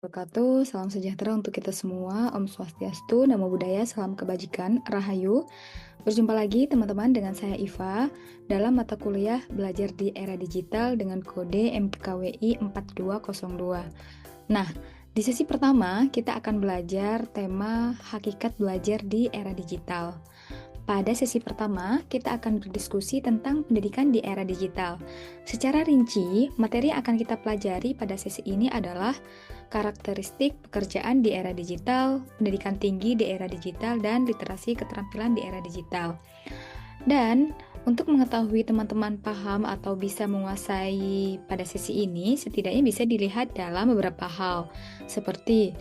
wabarakatuh. Salam sejahtera untuk kita semua. Om Swastiastu, Namo Buddhaya, salam kebajikan, Rahayu. Berjumpa lagi teman-teman dengan saya Iva dalam mata kuliah Belajar di Era Digital dengan kode MKWI 4202. Nah, di sesi pertama kita akan belajar tema hakikat belajar di era digital. Pada sesi pertama, kita akan berdiskusi tentang pendidikan di era digital. Secara rinci, materi yang akan kita pelajari pada sesi ini adalah karakteristik pekerjaan di era digital, pendidikan tinggi di era digital, dan literasi keterampilan di era digital. Dan untuk mengetahui teman-teman paham atau bisa menguasai pada sesi ini, setidaknya bisa dilihat dalam beberapa hal, seperti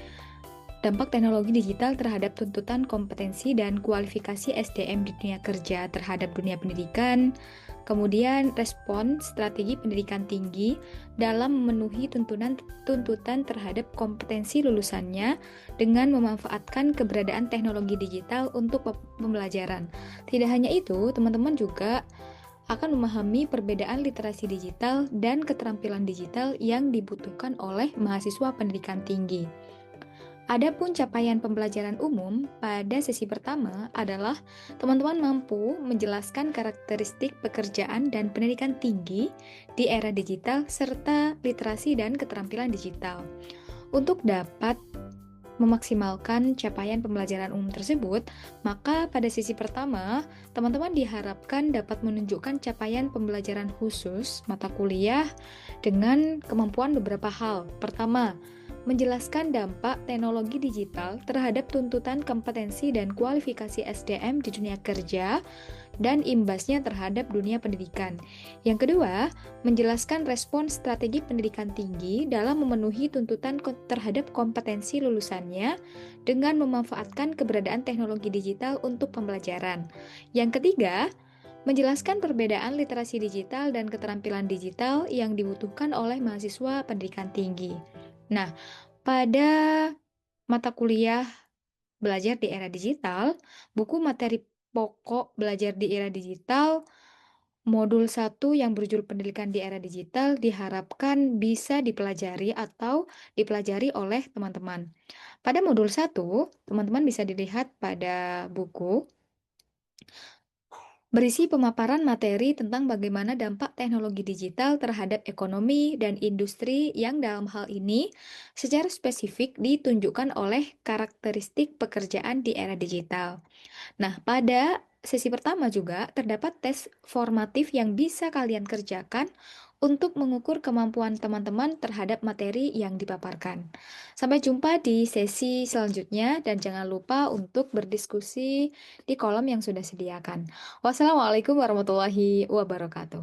dampak teknologi digital terhadap tuntutan kompetensi dan kualifikasi SDM di dunia kerja terhadap dunia pendidikan, kemudian respon strategi pendidikan tinggi dalam memenuhi tuntutan terhadap kompetensi lulusannya dengan memanfaatkan keberadaan teknologi digital untuk pembelajaran. Tidak hanya itu, teman-teman juga akan memahami perbedaan literasi digital dan keterampilan digital yang dibutuhkan oleh mahasiswa pendidikan tinggi. Adapun capaian pembelajaran umum pada sesi pertama adalah teman-teman mampu menjelaskan karakteristik pekerjaan dan pendidikan tinggi di era digital serta literasi dan keterampilan digital. Untuk dapat memaksimalkan capaian pembelajaran umum tersebut, maka pada sesi pertama, teman-teman diharapkan dapat menunjukkan capaian pembelajaran khusus mata kuliah dengan kemampuan beberapa hal. Pertama, menjelaskan dampak teknologi digital terhadap tuntutan kompetensi dan kualifikasi SDM di dunia kerja dan imbasnya terhadap dunia pendidikan. Yang kedua, menjelaskan respon strategi pendidikan tinggi dalam memenuhi tuntutan terhadap kompetensi lulusannya dengan memanfaatkan keberadaan teknologi digital untuk pembelajaran. Yang ketiga, menjelaskan perbedaan literasi digital dan keterampilan digital yang dibutuhkan oleh mahasiswa pendidikan tinggi. Nah, pada mata kuliah Belajar di Era Digital, buku materi pokok belajar di era digital modul 1 yang berjudul Pendidikan di Era Digital diharapkan bisa dipelajari atau dipelajari oleh teman-teman. Pada modul 1, teman-teman bisa dilihat pada buku berisi pemaparan materi tentang bagaimana dampak teknologi digital terhadap ekonomi dan industri yang dalam hal ini secara spesifik ditunjukkan oleh karakteristik pekerjaan di era digital. Nah, pada sesi pertama juga terdapat tes formatif yang bisa kalian kerjakan untuk mengukur kemampuan teman-teman terhadap materi yang dipaparkan. Sampai jumpa di sesi selanjutnya dan jangan lupa untuk berdiskusi di kolom yang sudah sediakan. Wassalamualaikum warahmatullahi wabarakatuh.